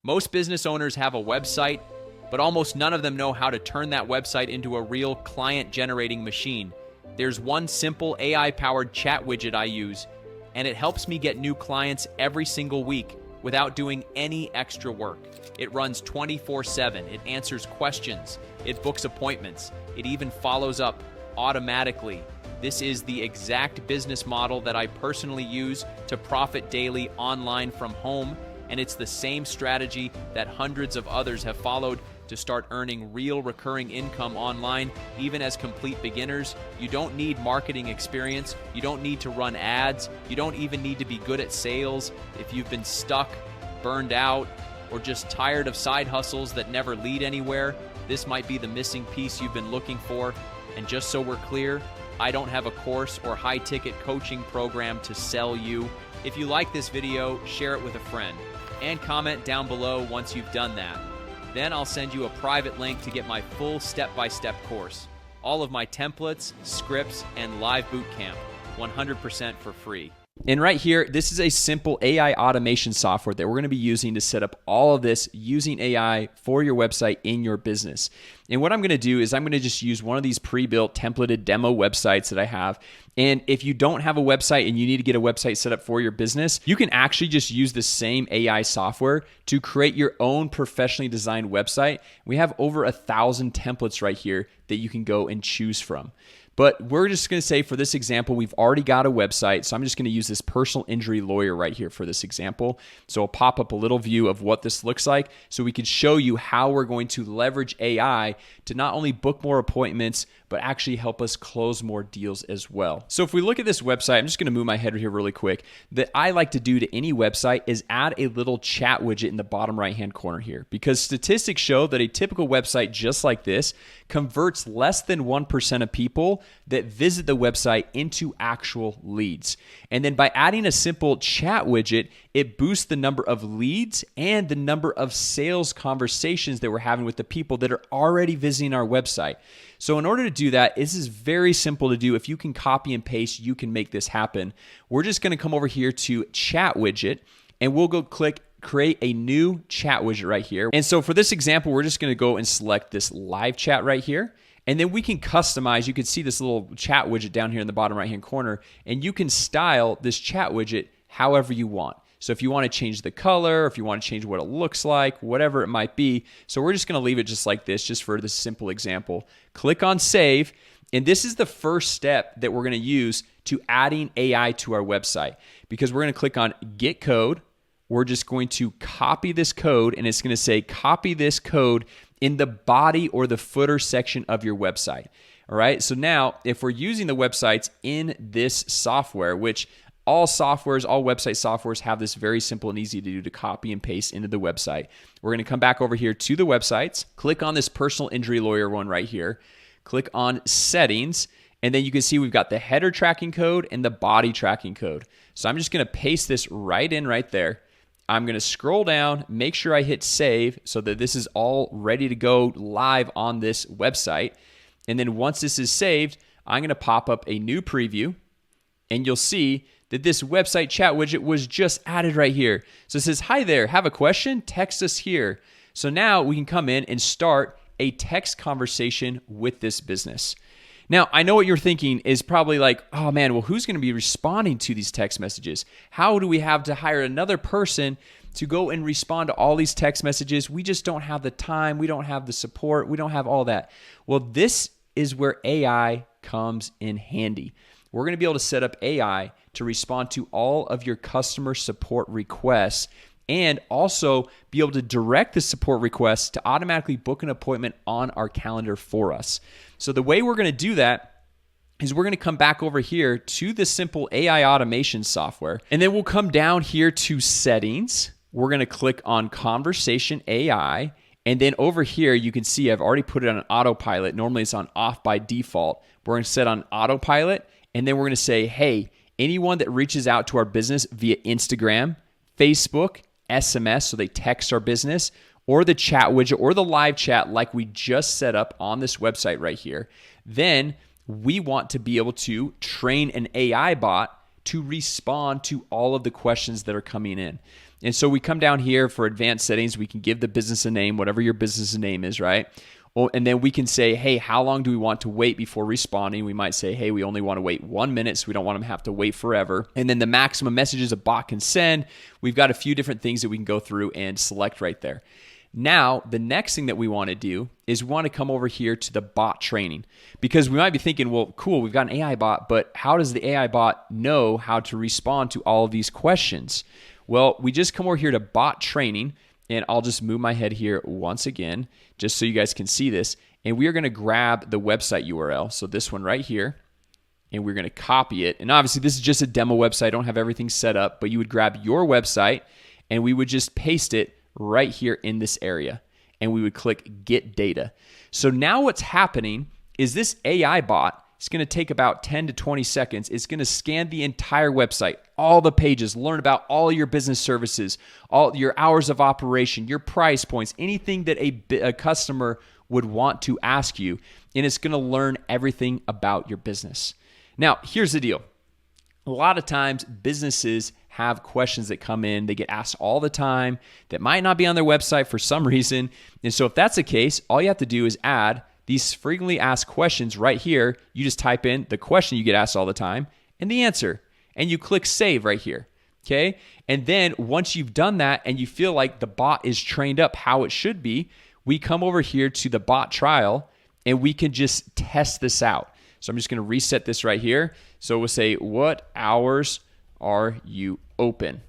Most business owners have a website, but almost none of them know how to turn that website into a real client-generating machine. There's one simple AI-powered chat widget I use, and it helps me get new clients every single week without doing any extra work. It runs 24/7. It answers questions. It books appointments. It even follows up automatically. This is the exact business model that I personally use to profit daily online from home, and it's the same strategy that hundreds of others have followed to start earning real recurring income online, even as complete beginners. You don't need marketing experience. You don't need to run ads. You don't even need to be good at sales. If you've been stuck, burned out, or just tired of side hustles that never lead anywhere, this might be the missing piece you've been looking for. And just so we're clear, I don't have a course or high-ticket coaching program to sell you. If you like this video, share it with a friend and comment down below once you've done that. Then I'll send you a private link to get my full step-by-step course, all of my templates, scripts, and live bootcamp, 100% for free. And right here, this is a simple AI automation software that we're going to be using to set up all of this using AI for your website in your business. And what I'm going to do is I'm going to just use one of these pre-built templated demo websites that I have. And if you don't have a website and you need to get a website set up for your business, you can actually just use the same AI software to create your own professionally designed website. We have over 1,000 templates right here that you can go and choose from. But we're just going to say for this example, we've already got a website. So I'm just going to use this personal injury lawyer right here for this example. So I'll pop up a little view of what this looks like so we can show you how we're going to leverage AI to not only book more appointments, but actually help us close more deals as well. So if we look at this website, I'm just going to move my head here really quick. That I like to do to any website is add a little chat widget in the bottom right-hand corner here, because statistics show that a typical website just like this converts less than 1% of people that visit the website into actual leads. And then by adding a simple chat widget, it boosts the number of leads and the number of sales conversations that we're having with the people that are already visiting our website. So in order to do that, this is very simple to do. If you can copy and paste, you can make this happen. We're just going to come over here to chat widget, and we'll go click create a new chat widget right here. And so for this example, we're just going to go and select this live chat right here. And then we can customize. You can see this little chat widget down here in the bottom right-hand corner, and you can style this chat widget however you want. So if you want to change the color, if you want to change what it looks like, whatever it might be. So we're just going to leave it just like this, just for this simple example. Click on save. And this is the first step that we're going to use to adding AI to our website, because we're going to click on get code. We're just going to copy this code, and it's going to say copy this code in the body or the footer section of your website. All right. So now if we're using the websites in this software, which all softwares, all website softwares have this very simple and easy to do to copy and paste into the website. We're going to come back over here to the websites, click on this personal injury lawyer one right here, click on settings, and then you can see we've got the header tracking code and the body tracking code. So I'm just going to paste this right in right there. I'm going to scroll down, make sure I hit save so that this is all ready to go live on this website. And then once this is saved, I'm going to pop up a new preview, and you'll see that this website chat widget was just added right here. So it says, hi there, have a question? Text us here. So now we can come in and start a text conversation with this business. Now, I know what you're thinking is probably like, oh man, well, who's going to be responding to these text messages? How do we have to hire another person to go and respond to all these text messages? We just don't have the time. We don't have the support. We don't have all that. Well, this is where AI comes in handy. We're going to be able to set up AI to respond to all of your customer support requests, and also be able to direct the support requests to automatically book an appointment on our calendar for us. So the way we're going to do that is we're going to come back over here to the simple AI automation software, and then we'll come down here to settings. We're going to click on conversation AI, and then over here you can see I've already put it on autopilot. Normally it's on off by default. We're going to set on autopilot, and then we're going to say, hey, anyone that reaches out to our business via Instagram, Facebook, SMS, so they text our business, or the chat widget or the live chat like we just set up on this website right here, then we want to be able to train an AI bot to respond to all of the questions that are coming in. And so we come down here for advanced settings. We can give the business a name, whatever your business name is, right? And then we can say, hey, how long do we want to wait before responding? We might say, hey, we only want to wait 1 minute, so we don't want them to have to wait forever. And then the maximum messages a bot can send. We've got a few different things that we can go through and select right there. Now, the next thing that we want to do is we want to come over here to the bot training, because we might be thinking, well, cool, we've got an AI bot, but how does the AI bot know how to respond to all of these questions? Well, we just come over here to bot training, and I'll just move my head here once again, just so you guys can see this. And we are going to grab the website URL, so this one right here, and we're going to copy it. And obviously, this is just a demo website. I don't have everything set up, but you would grab your website, and we would just paste it right here in this area, and we would click Get Data. So now what's happening is this AI bot is going to take about 10 to 20 seconds. It's going to scan the entire website, all the pages, learn about all your business services, all your hours of operation, your price points, anything that a customer would want to ask you, and it's going to learn everything about your business. Now, here's the deal. A lot of times businesses have questions that come in, they get asked all the time that might not be on their website for some reason. And so if that's the case, all you have to do is add these frequently asked questions right here. You just type in the question you get asked all the time and the answer, and you click save right here. Okay. And then once you've done that and you feel like the bot is trained up how it should be, we come over here to the bot trial and we can just test this out. So I'm just going to reset this right here. So we'll say, what hours are you open?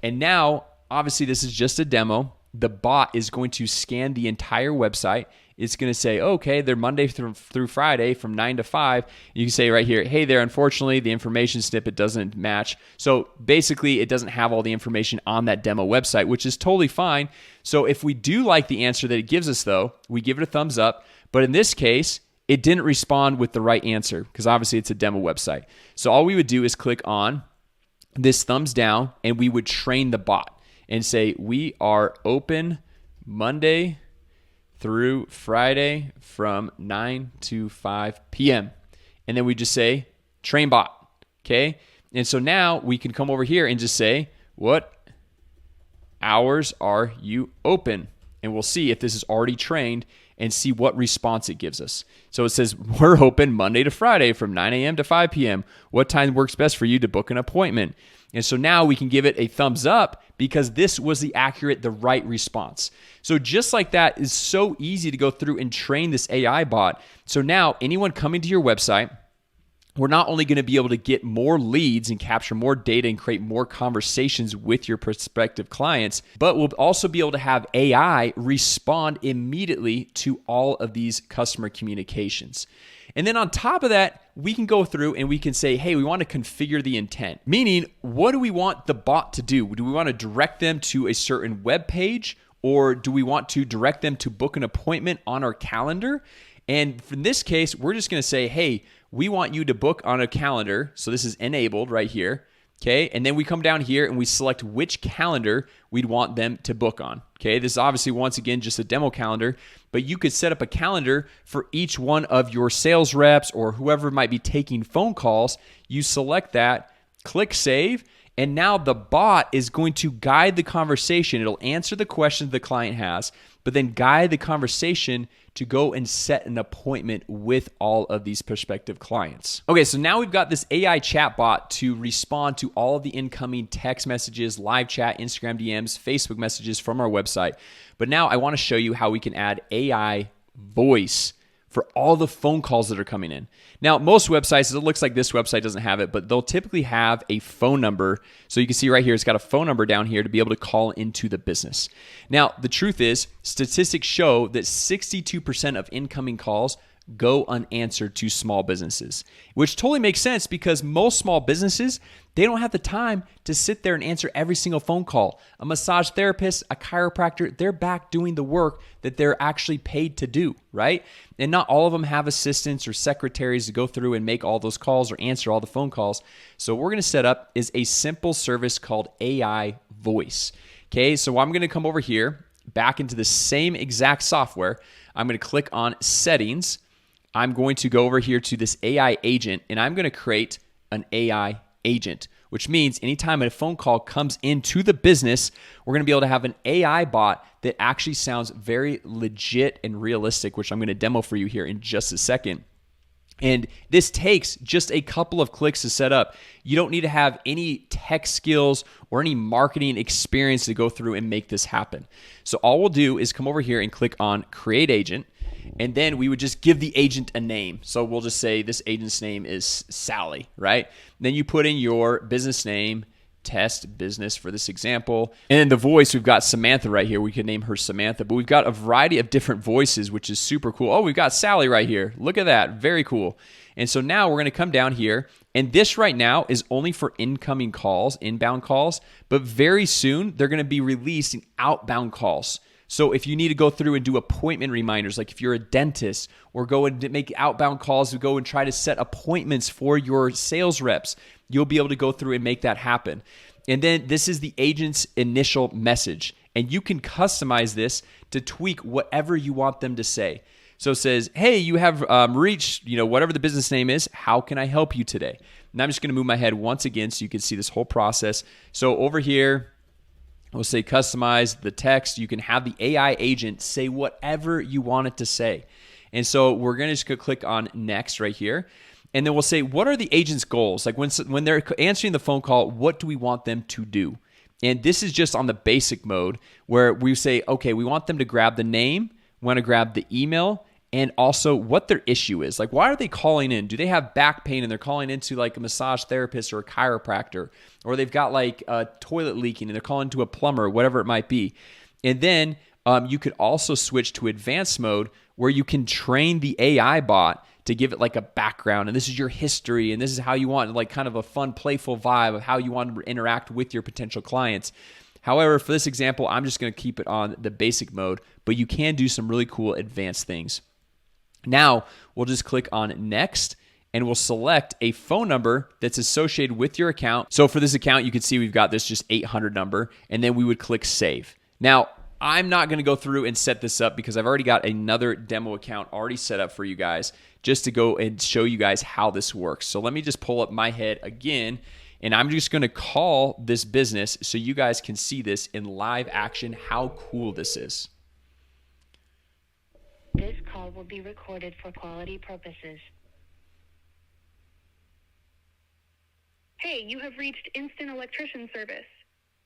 And now, obviously, this is just a demo. The bot is going to scan the entire website. It's going to say, okay, they're Monday through Friday from 9 to 5. You can say right here, hey there, unfortunately, the information snippet doesn't match. So basically, it doesn't have all the information on that demo website, which is totally fine. So if we do like the answer that it gives us, though, we give it a thumbs up. But in this case, it didn't respond with the right answer because obviously it's a demo website. So all we would do is click on this thumbs down and we would train the bot and say, we are open Monday through Friday from 9 to 5 p.m. And then we just say, train bot, okay? And so now we can come over here and just say, what hours are you open? And we'll see if this is already trained and see what response it gives us. So it says, we're open Monday to Friday from 9 a.m. to 5 p.m. What time works best for you to book an appointment? And so now we can give it a thumbs up because this was the right response. So just like that is so easy to go through and train this AI bot. So now anyone coming to your website, we're not only going to be able to get more leads and capture more data and create more conversations with your prospective clients, but we'll also be able to have AI respond immediately to all of these customer communications. And then on top of that, we can go through and we can say, hey, we want to configure the intent. Meaning, what do we want the bot to do? Do we want to direct them to a certain web page, or do we want to direct them to book an appointment on our calendar? And in this case, we're just going to say, hey, we want you to book on a calendar. So this is enabled right here. Okay. And then we come down here and we select which calendar we'd want them to book on. Okay. This is obviously, once again, just a demo calendar, but you could set up a calendar for each one of your sales reps or whoever might be taking phone calls. You select that, click save, and now the bot is going to guide the conversation. It'll answer the questions the client has, but then guide the conversation to go and set an appointment with all of these prospective clients. Okay, so now we've got this AI chatbot to respond to all of the incoming text messages, live chat, Instagram DMs, Facebook messages from our website. But now I want to show you how we can add AI voice for all the phone calls that are coming in. Now, most websites, it looks like this website doesn't have it, but they'll typically have a phone number. So you can see right here, it's got a phone number down here to be able to call into the business. Now, the truth is, statistics show that 62% of incoming calls go unanswered to small businesses, which totally makes sense because most small businesses, they don't have the time to sit there and answer every single phone call. A massage therapist, a chiropractor, they're back doing the work that they're actually paid to do, right? And not all of them have assistants or secretaries to go through and make all those calls or answer all the phone calls. So what we're going to set up is a simple service called AI Voice. Okay, so I'm going to come over here, back into the same exact software. I'm going to click on Settings. I'm going to go over here to this AI agent, and I'm going to create an AI agent, which means anytime a phone call comes into the business, we're going to be able to have an AI bot that actually sounds very legit and realistic, which I'm going to demo for you here in just a second. And this takes just a couple of clicks to set up. You don't need to have any tech skills or any marketing experience to go through and make this happen. So all we'll do is come over here and click on Create Agent, and then we would just give the agent a name. So we'll just say this agent's name is Sally, right? Then you put in your business name, test business for this example. And in the voice, we've got Samantha right here. We could name her Samantha, but we've got a variety of different voices, which is super cool. Oh, we've got Sally right here. Look at that. Very cool. And so now we're going to come down here, and this right now is only for incoming calls, inbound calls, but very soon they're going to be releasing outbound calls. So if you need to go through and do appointment reminders, like if you're a dentist, or go and make outbound calls to go and try to set appointments for your sales reps, you'll be able to go through and make that happen. And then this is the agent's initial message, and you can customize this to tweak whatever you want them to say. So it says, hey, you have reached, whatever the business name is, how can I help you today? And I'm just going to move my head once again so you can see this whole process. So over here, we'll say customize the text. You can have the AI agent say whatever you want it to say. And so we're going to just click on next right here. And then we'll say, what are the agent's goals? Like when they're answering the phone call, what do we want them to do? And this is just on the basic mode where we say, okay, we want them to grab the name, we want to grab the email, and also what their issue is. Like, why are they calling in? Do they have back pain and they're calling into like a massage therapist or a chiropractor? Or they've got like a toilet leaking and they're calling to a plumber, whatever it might be. And then you could also switch to advanced mode where you can train the AI bot to give it like a background, and this is your history, and this is how you want like kind of a fun, playful vibe of how you want to interact with your potential clients. However, for this example, I'm just going to keep it on the basic mode, but you can do some really cool advanced things. Now, we'll just click on next, and we'll select a phone number that's associated with your account. So for this account, you can see we've got this just 800 number, and then we would click save. Now, I'm not going to go through and set this up because I've already got another demo account already set up for you guys just to go and show you guys how this works. So let me just pull up my head again, and I'm just going to call this business so you guys can see this in live action, how cool this is. This call will be recorded for quality purposes. Hey, you have reached Instant Electrician Service.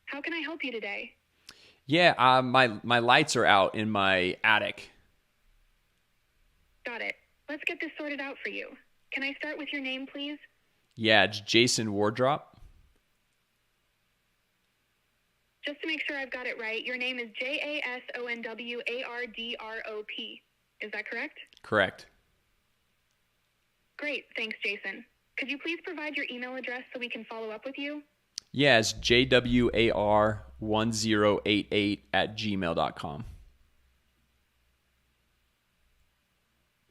How can I help you today? Yeah, my lights are out in my attic. Got it. Let's get this sorted out for you. Can I start with your name, please? Yeah, it's Jason Wardrop. Just to make sure I've got it right, your name is Jasonwardrop. Is that correct? Correct. Great. Thanks, Jason. Could you please provide your email address so we can follow up with you? Yeah, it's jwar1088@gmail.com.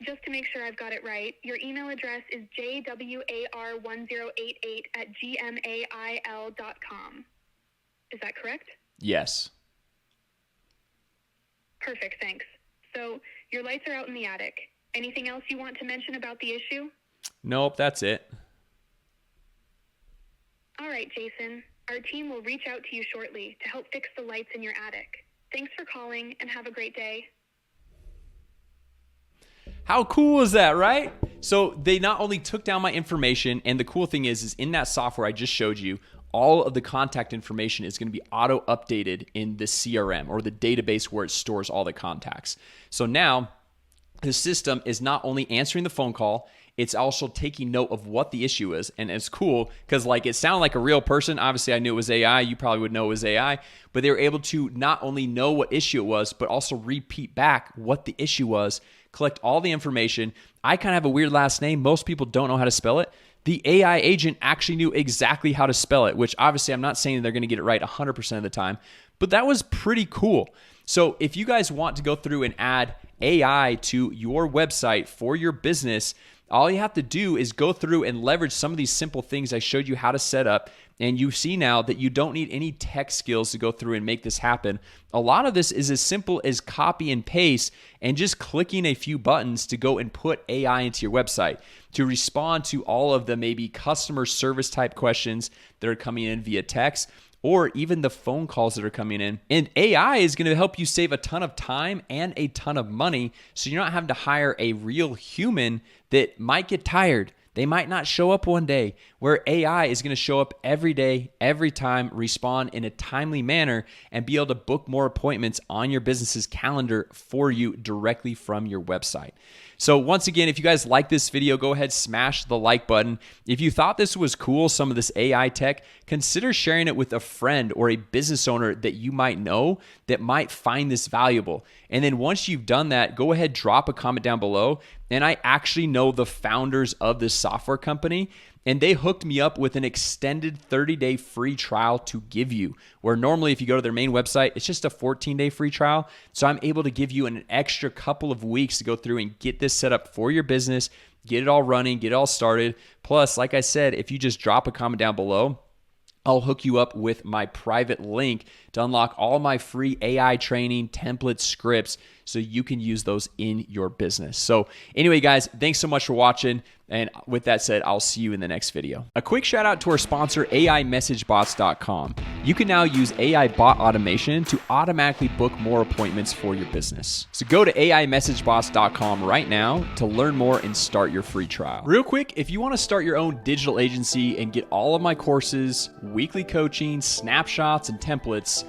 Just to make sure I've got it right, your email address is jwar1088@gmail.com. Is that correct? Yes. Perfect, thanks. So, your lights are out in the attic. Anything else you want to mention about the issue? Nope, that's it. All right, Jason. Our team will reach out to you shortly to help fix the lights in your attic. Thanks for calling and have a great day. How cool is that, right? So they not only took down my information, and the cool thing is in that software I just showed you, all of the contact information is going to be auto-updated in the CRM or the database where it stores all the contacts. So now the system is not only answering the phone call, it's also taking note of what the issue is. And it's cool because like it sounded like a real person. Obviously, I knew it was AI. You probably would know it was AI. But they were able to not only know what issue it was, but also repeat back what the issue was, collect all the information. I kind of have a weird last name. Most people don't know how to spell it. The AI agent actually knew exactly how to spell it, which obviously I'm not saying they're going to get it right 100% of the time, but that was pretty cool. So if you guys want to go through and add AI to your website for your business, All you have to do is go through and leverage some of these simple things I showed you how to set up. And you see now that you don't need any tech skills to go through and make this happen. A lot of this is as simple as copy and paste and just clicking a few buttons to go and put AI into your website to respond to all of the maybe customer service type questions that are coming in via text, or even the phone calls that are coming in. And AI is going to help you save a ton of time and a ton of money, so you're not having to hire a real human that might get tired. They might not show up one day, where AI is going to show up every day, every time, respond in a timely manner, and be able to book more appointments on your business's calendar for you directly from your website. So once again, if you guys like this video, go ahead, smash the like button. If you thought this was cool, some of this AI tech, consider sharing it with a friend or a business owner that you might know that might find this valuable. And then once you've done that, go ahead, drop a comment down below. And I actually know the founders of this software company, and they hooked me up with an extended 30-day free trial to give you, where normally if you go to their main website, it's just a 14-day free trial. So I'm able to give you an extra couple of weeks to go through and get this set up for your business, get it all running, get it all started. Plus, like I said, if you just drop a comment down below, I'll hook you up with my private link to unlock all my free AI training, templates, scripts, so you can use those in your business. So anyway, guys, thanks so much for watching. And with that said, I'll see you in the next video. A quick shout out to our sponsor, AIMessageBots.com. You can now use AI bot automation to automatically book more appointments for your business. So go to AIMessageBots.com right now to learn more and start your free trial. Real quick, if you want to start your own digital agency and get all of my courses, weekly coaching, snapshots, and templates,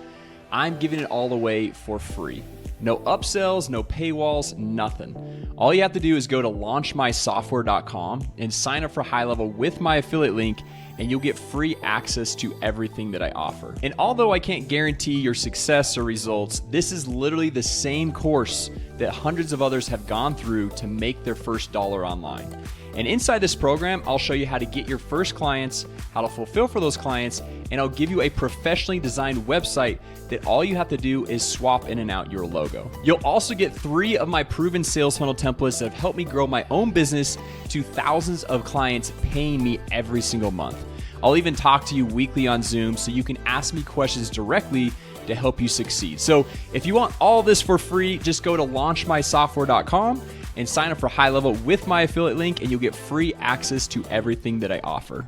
I'm giving it all away for free. No upsells, no paywalls, nothing. All you have to do is go to launchmysoftware.com and sign up for HighLevel with my affiliate link, and you'll get free access to everything that I offer. And although I can't guarantee your success or results, this is literally the same course that hundreds of others have gone through to make their first dollar online. And inside this program, I'll show you how to get your first clients, how to fulfill for those clients, and I'll give you a professionally designed website that all you have to do is swap in and out your logo. You'll also get 3 of my proven sales funnel templates that have helped me grow my own business to thousands of clients paying me every single month. I'll even talk to you weekly on Zoom so you can ask me questions directly to help you succeed. So if you want all this for free, just go to launchmysoftware.com and sign up for HighLevel with my affiliate link, and you'll get free access to everything that I offer.